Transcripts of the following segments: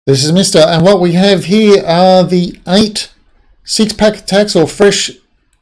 This is Mr. And what we have here are the 8 six-pack attacks, or fresh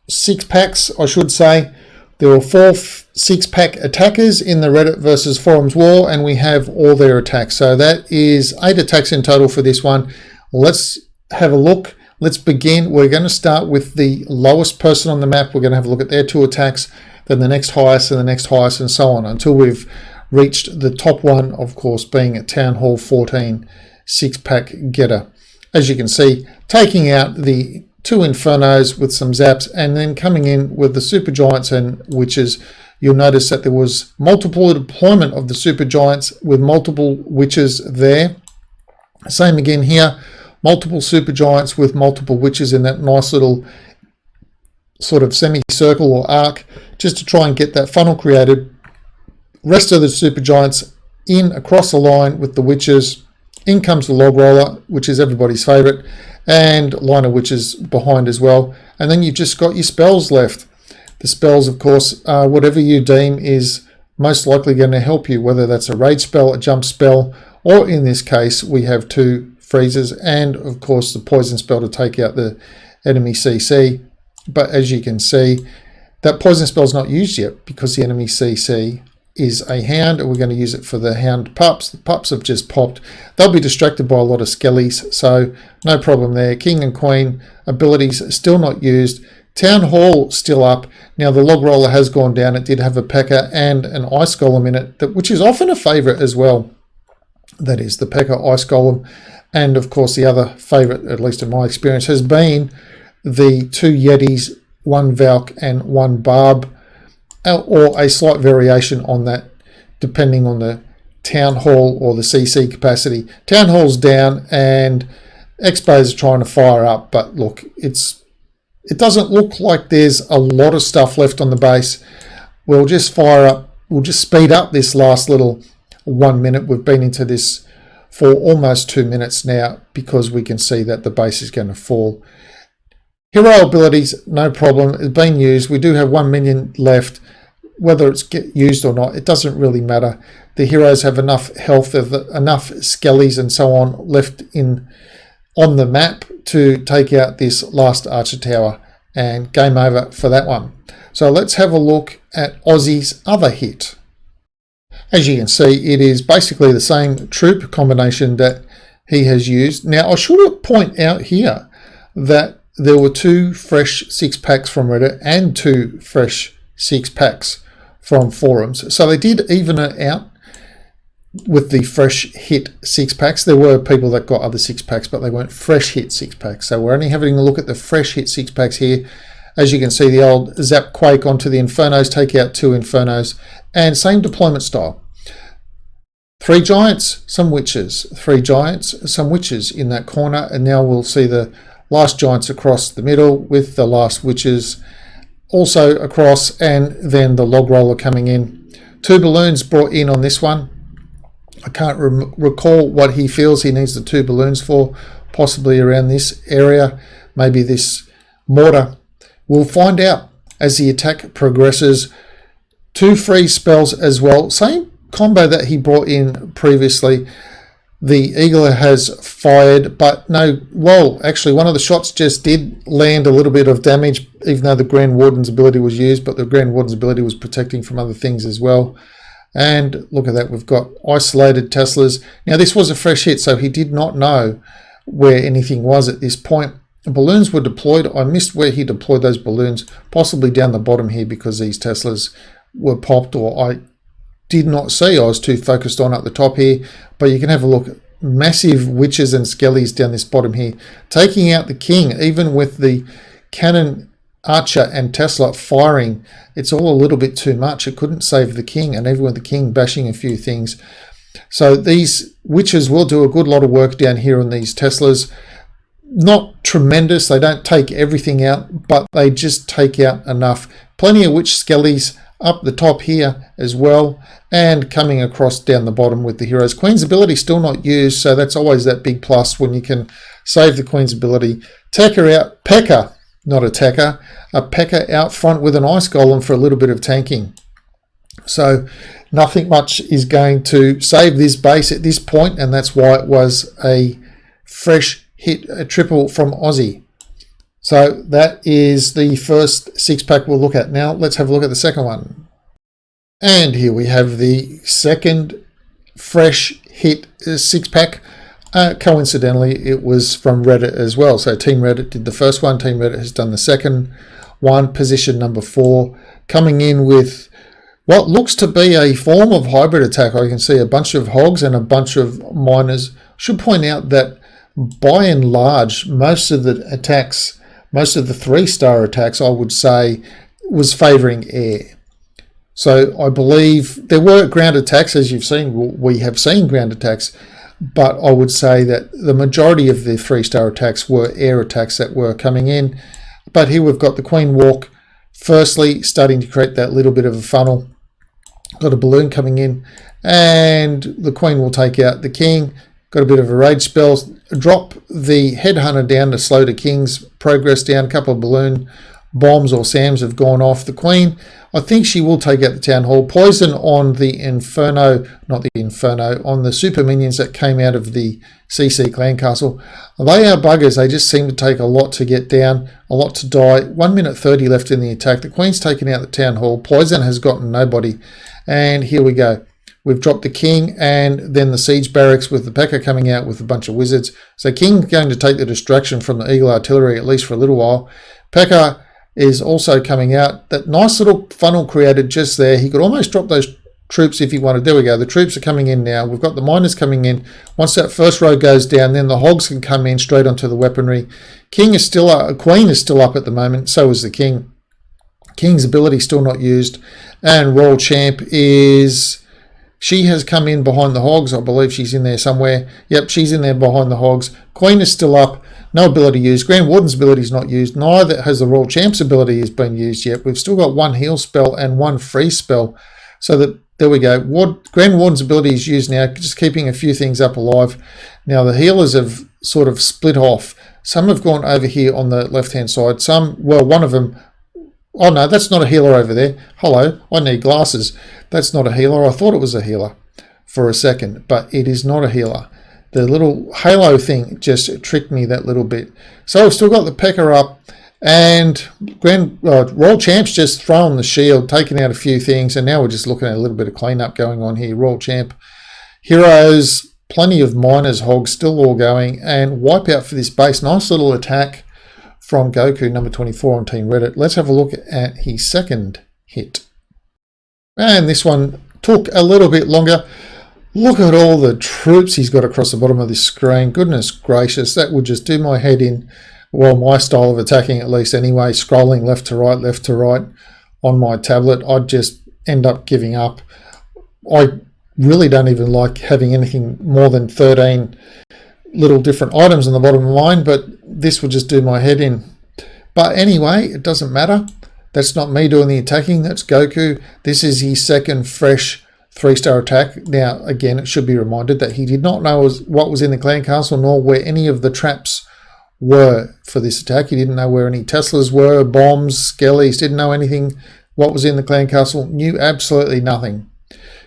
six-packs, I should say. There were 4 six-pack attackers in the Reddit versus Forums war, and we have all their attacks. So that is 8 attacks in total for this one. Let's have a look. Let's begin. We're going to start with the lowest person on the map. We're going to have a look at their 2 attacks, then the next highest and the next highest, and so on, until we've reached the top one, of course, being at Town Hall 14 six-pack getter. As you can see, taking out the 2 Infernos with some zaps, and then coming in with the Super Giants and Witches. You'll notice that there was multiple deployment of the Super Giants with multiple Witches there. Same again here, multiple Super Giants with multiple Witches in that nice little sort of semicircle or arc, just to try and get that funnel created. Rest of the Super Giants in across the line with the Witches. In comes the Log Roller, which is everybody's favourite, and line of Witches behind as well. And then you've just got your spells left. The spells, of course, are whatever you deem is most likely going to help you, whether that's a rage spell, a jump spell, or in this case, we have 2 freezes, and of course the poison spell to take out the enemy CC. But as you can see, that poison spell is not used yet because the enemy CC is a hound, and we're going to use it for the hound pups. The pups have just popped. They'll be distracted by a lot of skellies, so no problem there. King and Queen abilities still not used. Town Hall still up. Now the Log Roller has gone down. It did have a P.E.K.K.A. and an Ice Golem in it, which is often a favourite as well. That is the P.E.K.K.A. Ice Golem. And of course the other favourite, at least in my experience, has been the 2 Yetis, 1 Valk and 1 Barb, or a slight variation on that depending on the Town Hall or the CC capacity. Town Hall's down and Expos are trying to fire up, but look, it doesn't look like there's a lot of stuff left on the base. We'll just fire up, we'll just speed up this last little 1 minute. We've been into this for almost 2 minutes now because we can see that the base is going to fall. Hero abilities, no problem, it's been used. We do have 1 minion left. Whether it's used or not, it doesn't really matter. The heroes have enough health, enough skellies and so on left on the map to take out this last Archer Tower, and game over for that one. So let's have a look at Aussie's other hit. As you can see, it is basically the same troop combination that he has used. Now I should point out here that there were 2 fresh 6-packs from Reddit and 2 fresh 6-packs from forums. So they did even it out with the fresh hit 6-packs. There were people that got other 6-packs, but they weren't fresh hit 6-packs. So we're only having a look at the fresh hit 6-packs here. As you can see, the old Zap Quake onto the Infernos, take out 2 Infernos, and same deployment style. 3 Giants, some Witches. 3 Giants, some Witches in that corner, and now we'll see the last Giants across the middle with the last Witches also across, and then the Log Roller coming in. 2 balloons brought in on this one. I can't recall what he feels he needs the 2 balloons for, possibly around this area, maybe this mortar. We'll find out as the attack progresses. 2 freeze spells as well, same combo that he brought in previously. The Eagle has fired, but no, well, actually one of the shots just did land a little bit of damage, even though the Grand Warden's ability was used, but the Grand Warden's ability was protecting from other things as well. And look at that, we've got isolated Teslas. Now this was a fresh hit, so he did not know where anything was at this point. Balloons were deployed. I missed where he deployed those balloons, possibly down the bottom here because these Teslas were popped, or I did not see. I was too focused on at the top here, but you can have a look at massive Witches and Skellies down this bottom here, taking out the King. Even with the Cannon, Archer and Tesla firing, it's all a little bit too much. It couldn't save the King, and even with the King bashing a few things. So these Witches will do a good lot of work down here on these Teslas. Not tremendous, they don't take everything out, but they just take out enough. Plenty of Witch Skellies up the top here as well, and coming across down the bottom with the heroes. Queen's ability still not used, so that's always that big plus when you can save the Queen's ability. Take her out, P.E.K.K.A., not attacker, a P.E.K.K.A. out front with an Ice Golem for a little bit of tanking. So nothing much is going to save this base at this point, and that's why it was a fresh hit, a triple from Aussie. So that is the first 6-pack we'll look at. Now let's have a look at the second one. And here we have the second fresh hit 6-pack. Coincidentally, it was from Reddit as well. So Team Reddit did the first one. Team Reddit has done the second one. Position number 4. Coming in with what looks to be a form of hybrid attack. I can see a bunch of hogs and a bunch of miners. Should point out that by and large, most of the attacks, most of the 3-star attacks, I would say, was favouring air. So I believe there were ground attacks, as you've seen. We have seen ground attacks, but I would say that the majority of the 3-star attacks were air attacks that were coming in. But here we've got the Queen Walk, firstly starting to create that little bit of a funnel. Got a balloon coming in, and the Queen will take out the King. Got a bit of a rage spell. Drop the Headhunter down to slow the King's progress down. A couple of balloon bombs or SAMs have gone off. The Queen, I think she will take out the Town Hall. Poison on the Inferno, not the Inferno, on the super minions that came out of the CC Clan Castle. They are buggers. They just seem to take a lot to get down, a lot to die. 1 minute 30 left in the attack. The Queen's taken out the Town Hall. Poison has gotten nobody. And here we go. We've dropped the King and then the Siege Barracks with the P.E.K.K.A coming out with a bunch of wizards. So King's going to take the distraction from the Eagle Artillery, at least for a little while. P.E.K.K.A is also coming out. That nice little funnel created just there. He could almost drop those troops if he wanted. There we go. The troops are coming in now. We've got the miners coming in. Once that first row goes down, then the hogs can come in straight onto the weaponry. King is still up. Queen is still up at the moment. So is the King. King's ability still not used. And Royal Champ is... She has come in behind the hogs. I believe she's in there somewhere. Yep, she's in there behind the hogs. Queen is still up. No ability used. Grand Warden's ability is not used. Neither has the Royal Champ's ability has been used yet. We've still got 1 heal spell and 1 freeze spell. So that there we go. Grand Warden's ability is used now, just keeping a few things up alive. Now the healers have sort of split off. Some have gone over here on the left-hand side. Some, well, one of them... Oh no, that's not a healer over there. Hello, I need glasses. That's not a healer. I thought it was a healer for a second, but it is not a healer. The little halo thing just tricked me that little bit. So I've still got the P.E.K.K.A up, and Royal Champ's just thrown the shield, taking out a few things, and now we're just looking at a little bit of cleanup going on here. Royal Champ, heroes, plenty of miners, hogs still all going, and wipe out for this base. Nice little attack from Goku, number 24 on Team Reddit. Let's have a look at his second hit. And this one took a little bit longer. Look at all the troops he's got across the bottom of this screen. Goodness gracious, that would just do my head in. Well, my style of attacking at least anyway, scrolling left to right on my tablet. I'd just end up giving up. I really don't even like having anything more than 13 little different items on the bottom of mine, but this will just do my head in. But anyway, it doesn't matter. That's not me doing the attacking, that's Goku. This is his second fresh 3-star attack. Now, again, it should be reminded that he did not know what was in the clan castle, nor where any of the traps were for this attack. He didn't know where any Teslas were, bombs, skellies, didn't know anything what was in the clan castle, knew absolutely nothing.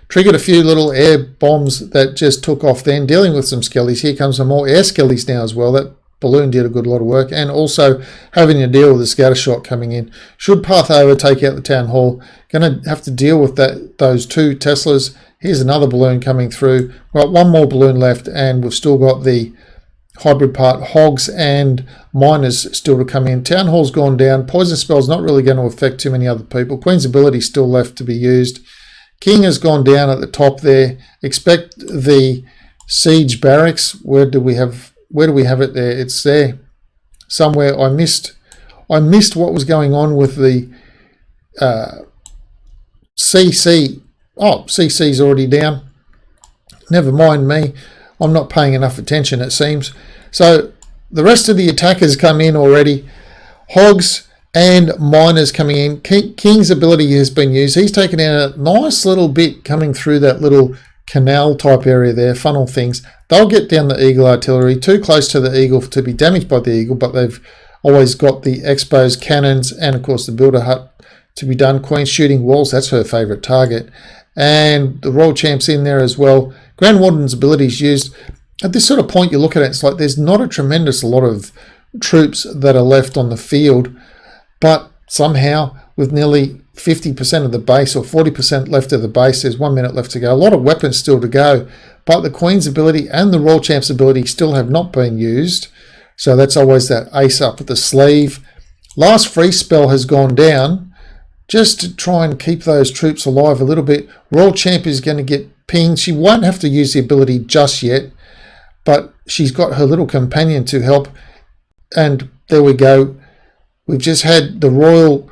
Triggered a few little air bombs that just took off then, dealing with some skellies. Here comes some more air skellies now as well. That balloon did a good lot of work, and also having to deal with the scatter shot coming in. Should path over, take out the town hall. Going to have to deal with those 2 Teslas. Here's another balloon coming through. We've got 1 more balloon left, and we've still got the hybrid part, hogs and miners still to come in. Town hall's gone down. Poison spell's not really going to affect too many other people. Queen's ability still left to be used. King has gone down at the top there. Expect the siege barracks. Where do we have it there? It's there somewhere. I missed what was going on with the CC. Oh, CC's already down. Never mind me. I'm not paying enough attention, it seems. So the rest of the attackers come in already. Hogs and miners coming in. King's ability has been used. He's taken out a nice little bit coming through that little canal type area there, funnel things. They'll get down the Eagle Artillery, too close to the Eagle to be damaged by the Eagle, but they've always got the exposed cannons and, of course, the Builder Hut to be done. Queen's shooting walls, that's her favourite target. And the Royal Champ's in there as well. Grand Warden's ability is used. at this sort of point you look at it, it's like there's not a tremendous lot of troops that are left on the field, but somehow with nearly 50% of the base or 40% left of the base, there's 1 minute left to go. A lot of weapons still to go, but the Queen's ability and the Royal Champ's ability still have not been used. So that's always that ace up the sleeve. Last free spell has gone down just to try and keep those troops alive a little bit. Royal Champ is going to get pinged. She won't have to use the ability just yet, but she's got her little companion to help. And there we go. We've just had the Royal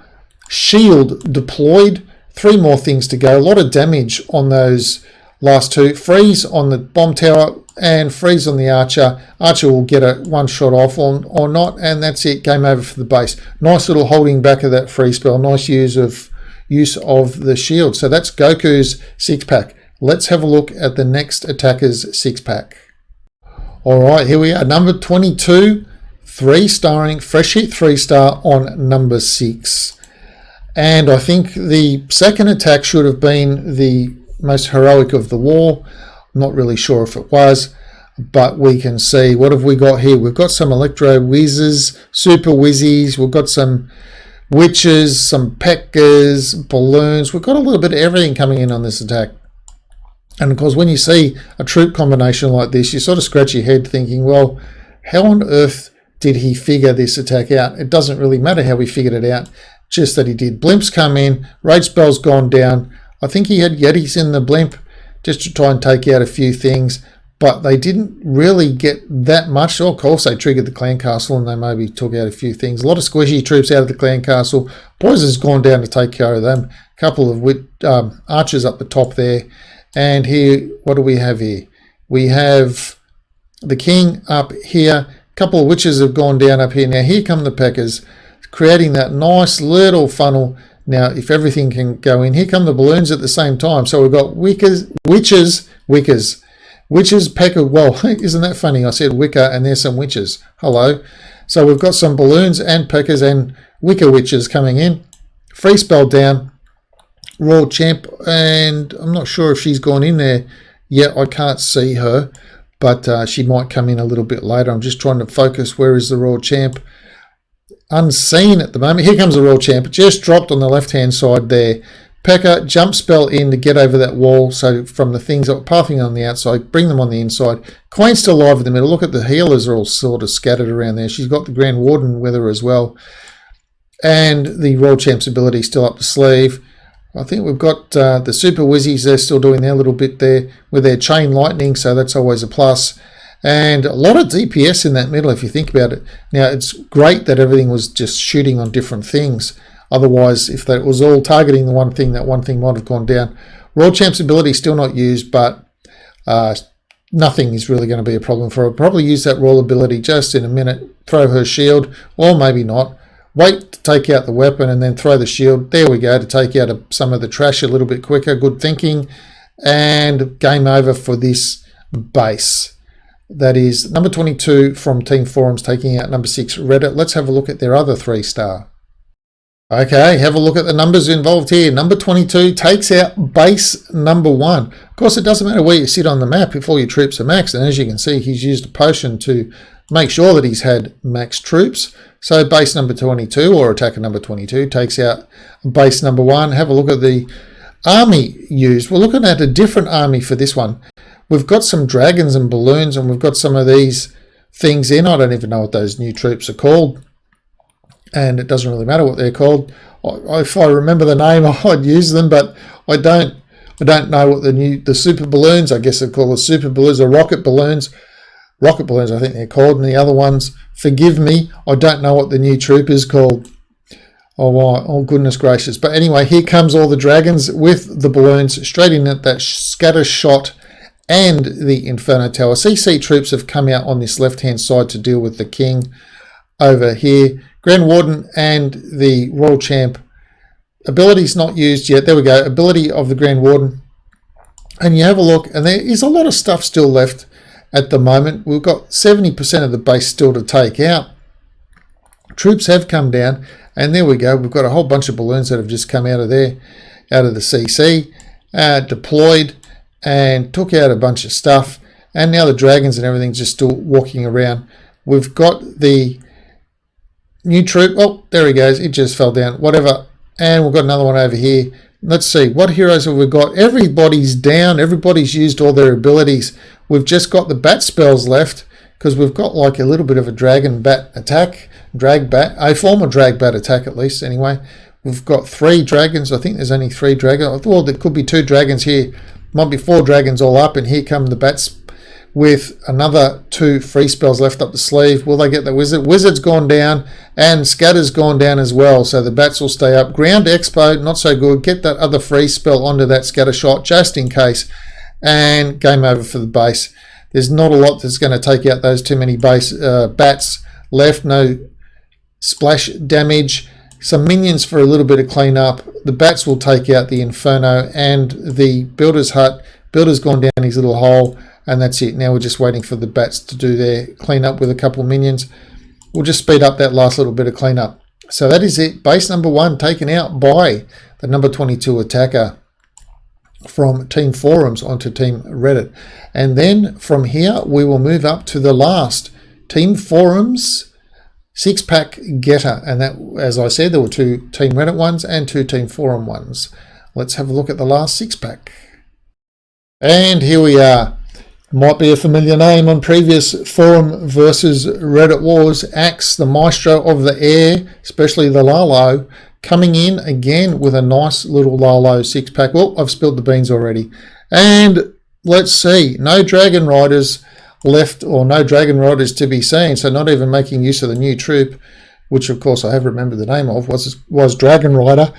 Shield deployed. 3 more things to go. A lot of damage on those last 2. Freeze on the bomb tower and freeze on the archer. Archer will get a 1 shot off or not, and that's it. Game over for the base. Nice little holding back of that free spell. Nice use of the shield. So that's Goku's 6-pack. Let's have a look at the next attacker's 6-pack. All right, here we are. Number 22, 3-starring, fresh hit 3-star on number 6. And I think the second attack should have been the most heroic of the war. I'm not really sure if it was, but we can see. What have we got here? We've got some Electro Whizzes, Super Whizzies. We've got some Witches, some Peckers, Balloons. We've got a little bit of everything coming in on this attack. And of course, when you see a troop combination like this, you sort of scratch your head thinking, well, how on earth did he figure this attack out? It doesn't really matter how he figured it out, just that he did. Blimps come in, Rage Spell's gone down. I think he had Yetis in the blimp just to try and take out a few things, but they didn't really get that much. Of course, they triggered the clan castle and they maybe took out a few things. A lot of squishy troops out of the clan castle. Poison's gone down to take care of them. A couple of archers up the top there. And here, what do we have here? We have the king up here. A couple of witches have gone down up here. Now here come the Peckers, creating that nice little funnel. Now, if everything can go in, here come the balloons at the same time. So we've got witches, Pecker. Well, isn't that funny? I said wicker and there's some witches. Hello. So we've got some balloons and Peckers and wicker witches coming in. Free spell down. Royal Champ, and I'm not sure if she's gone in there yet. I can't see her, but she might come in a little bit later. I'm just trying to focus. Where is the Royal Champ? Unseen at the moment. Here comes the Royal Champ. It just dropped on the left-hand side there. Pecker, jump spell in to get over that wall. So from the things that were pathing on the outside, bring them on the inside. Queen's still alive in the middle. Look at the healers are all sort of scattered around there. She's got the Grand Warden with her as well. And the Royal Champ's ability still up the sleeve. I think we've got the Super Whizzies. They're still doing their little bit there with their Chain Lightning, so that's always a plus. And a lot of DPS in that middle, if you think about it. Now, it's great that everything was just shooting on different things. Otherwise, if that was all targeting the one thing, that one thing might have gone down. Royal Champ's ability still not used, but nothing is really going to be a problem for her. Probably use that Royal ability just in a minute, throw her shield, or maybe not. Wait to take out the weapon and then throw the shield. There we go, to take out some of the trash a little bit quicker. Good thinking. And game over for this base. That is number 22 from Team Forums taking out number 6 Reddit. Let's have a look at their other 3-star. Okay, have a look at the numbers involved here. Number 22 takes out base number 1. Of course, it doesn't matter where you sit on the map if all your troops are maxed. And as you can see, he's used a potion to make sure that he's had max troops. So base number 22 or attacker number 22 takes out base number 1. Have a look at the army used. We're looking at a different army for this one. We've got some dragons and balloons, and we've got some of these things in. I don't even know what those new troops are called, and it doesn't really matter what they're called. If I remember the name, I'd use them, but I don't know what the super balloons, I guess they're called the super balloons or rocket balloons. Rocket balloons, I think they're called, and the other ones, forgive me, I don't know what the new troop is called. Oh, goodness gracious. But anyway, here comes all the dragons with the balloons straight in at that scatter shot and the Inferno Tower. CC troops have come out on this left-hand side to deal with the king over here. Grand Warden and the Royal Champ. Abilities not used yet. There we go. Ability of the Grand Warden. And you have a look, and there is a lot of stuff still left at the moment. We've got 70% of the base still to take out. Troops have come down, and there we go. We've got a whole bunch of balloons that have just come out of there, out of the CC, deployed, and took out a bunch of stuff. And now the dragons and everything's just still walking around. We've got the new troop. Oh, there he goes. It just fell down. Whatever. And we've got another one over here. Let's see. What heroes have we got? Everybody's down. Everybody's used all their abilities. We've just got the bat spells left because we've got like a little bit of a dragon bat attack. Drag bat. A former drag bat attack at least anyway. We've got 3 dragons. I think there's only 3 dragons. Well, there could be 2 dragons here. Might be 4 dragons all up. And here come the bats with another 2 free spells left up the sleeve. Will they get the wizard? Wizard's gone down and scatter's gone down as well. So the bats will stay up. Ground expo, not so good. Get that other free spell onto that scatter shot just in case. And game over for the base. There's not a lot that's going to take out those too many base bats left. No splash damage. Some minions for a little bit of cleanup. The bats will take out the Inferno and the Builder's Hut. Builder's gone down his little hole, and that's it. Now we're just waiting for the bats to do their cleanup with a couple of minions. We'll just speed up that last little bit of cleanup. So that is it. Base number 1 taken out by the number 22 attacker from Team Forums onto Team Reddit. And then from here, we will move up to the last Team Forums 6-pack getter, and that, as I said, there were 2 Team Reddit ones and 2 Team Forum ones. Let's have a look at the last 6-pack. And here we are. Might be a familiar name on previous Forum versus Reddit wars. Axe, the maestro of the air, especially the Lalo, coming in again with a nice little Lalo 6-pack. Well, I've spilled the beans already. And let's see, no Dragon Riders left, or no Dragon Riders to be seen, so not even making use of the new troop, which of course I have remembered the name of, was Dragon Rider.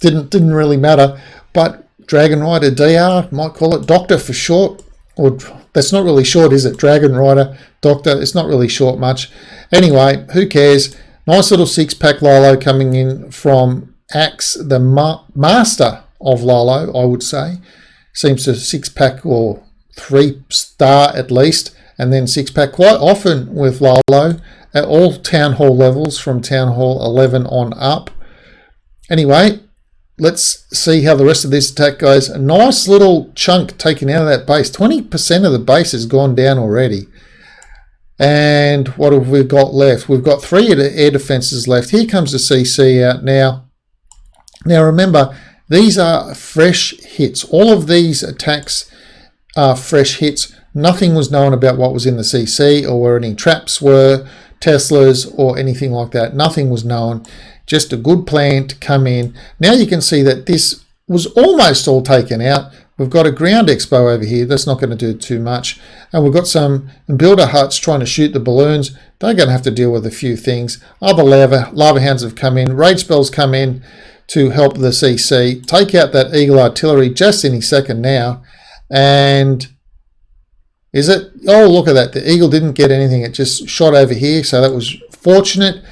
Didn't really matter, but Dragon Rider DR, might call it Doctor for short, or that's not really short, is it? Dragon Rider, Doctor, it's not really short much. Anyway, who cares? Nice little 6-pack Lalo coming in from Axe, the master of Lalo, I would say. Seems to 6-pack or 3-star at least, and then 6-pack quite often with Lalo at all Town Hall levels from Town Hall 11 on up. Anyway, let's see how the rest of this attack goes. A nice little chunk taken out of that base. 20% of the base has gone down already. And what have we got left? We've got 3 air defenses left. Here comes the CC out now. Now remember, these are fresh hits. All of these attacks are fresh hits. Nothing was known about what was in the CC or where any traps were, Teslas or anything like that. Nothing was known. Just a good plan to come in. Now you can see that this was almost all taken out. We've got a ground expo over here. That's not going to do too much. And we've got some builder huts trying to shoot the balloons. They're going to have to deal with a few things. Other lava hounds have come in. Raid spells come in to help the CC. Take out that Eagle artillery just any second now. And is it? Oh, look at that. The Eagle didn't get anything. It just shot over here. So that was fortunate.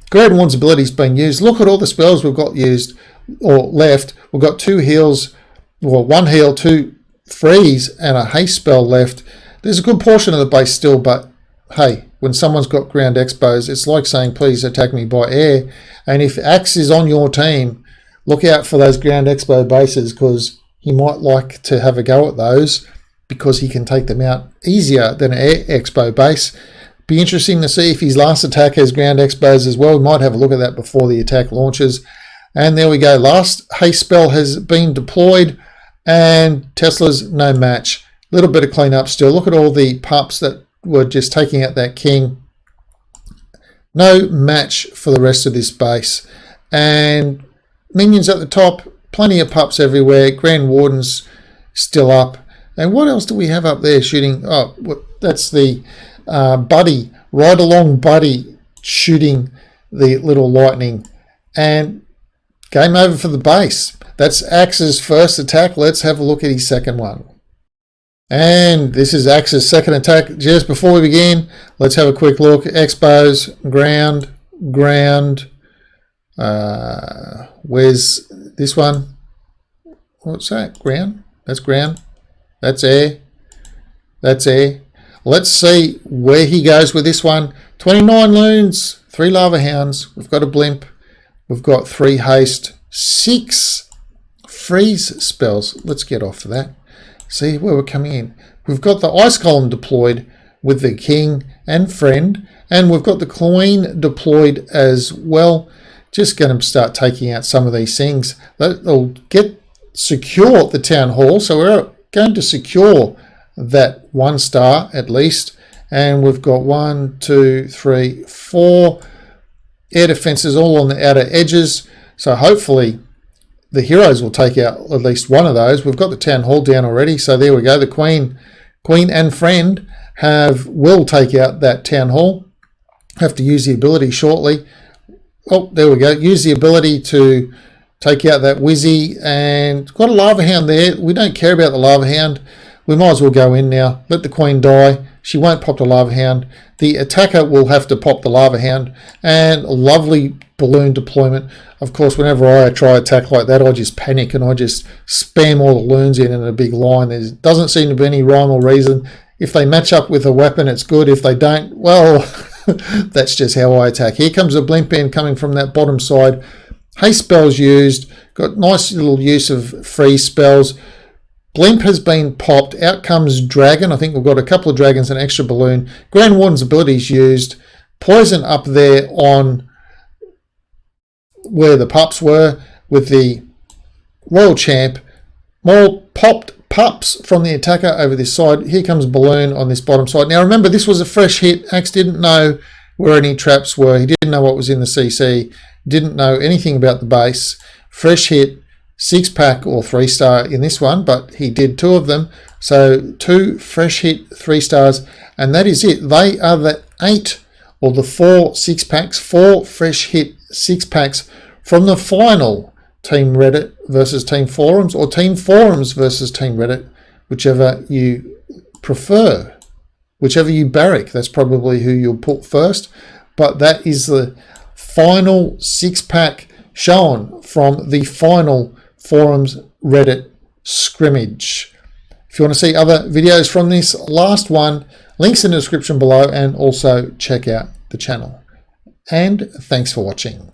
Great Warden's ability's been used. Look at all the spells we've got used or left. We've got 2 heals, well, 1 heal, 2 freeze, and a haste spell left. There's a good portion of the base still, but hey, when someone's got ground expos, it's like saying, please attack me by air. And if Axe is on your team, look out for those ground expo bases, because he might like to have a go at those because he can take them out easier than an air expo base. Be interesting to see if his last attack has ground expos as well. We might have a look at that before the attack launches. And there we go. Last haste spell has been deployed, and Tesla's no match. Little bit of cleanup still. Look at all the pups that were just taking out that king. No match for the rest of this base. And minions at the top. Plenty of pups everywhere. Grand Warden's still up. And what else do we have up there shooting? Oh, that's the Buddy. Ride along Buddy shooting the little lightning. And game over for the base. That's Axe's first attack. Let's have a look at his second one. And this is Axe's second attack. Just before we begin, let's have a quick look. Expos, ground. Where's this one? What's that? Ground? That's ground. That's air. That's air. Let's see where he goes with this one. 29 loons, 3 lava hounds. We've got a blimp. We've got 3 haste, 6 freeze spells. Let's get off of that. See where we're coming in. We've got the ice column deployed with the king and friend, and we've got the queen deployed as well. Just going to start taking out some of these things. They'll secure the town hall, so we're going to secure that 1 star at least. And we've got 1, 2, 3, 4 air defenses all on the outer edges. So hopefully the heroes will take out at least one of those. We've got the town hall down already, so there we go. The queen and friend will take out that town hall. Have to use the ability shortly. Oh, there we go. Use the ability to take out that Wizzy, and got a lava hound there. We don't care about the lava hound. We might as well go in now. Let the queen die. She won't pop the lava hound. The attacker will have to pop the lava hound, and a lovely balloon deployment. Of course, whenever I try attack like that, I just panic and I just spam all the loons in a big line. There doesn't seem to be any rhyme or reason. If they match up with a weapon, it's good. If they don't, well, that's just how I attack. Here comes a blimp in coming from that bottom side. Haste spells used. Got nice little use of freeze spells. Blimp has been popped. Out comes dragon. I think we've got a couple of dragons and extra balloon. Grand Warden's abilities used. Poison up there on where the pups were with the Royal Champ. More popped pups from the attacker over this side. Here comes balloon on this bottom side. Now remember, this was a fresh hit. Axe didn't know where any traps were. He didn't know what was in the CC. Didn't know anything about the base. Fresh hit. 6-pack or 3-star in this one, but he did 2 of them. So 2 fresh hit 3 stars, and that is it. They are the 8 or the 4 6-packs, 4 fresh hit 6-packs from the final Team Reddit versus Team Forums, or Team Forums versus Team Reddit, whichever you prefer, whichever you barrack. That's probably who you'll put first, but that is the final 6-pack shown from the final Forums Reddit scrimmage. If you want to see other videos from this last one, links in the description below, and also check out the channel. And thanks for watching.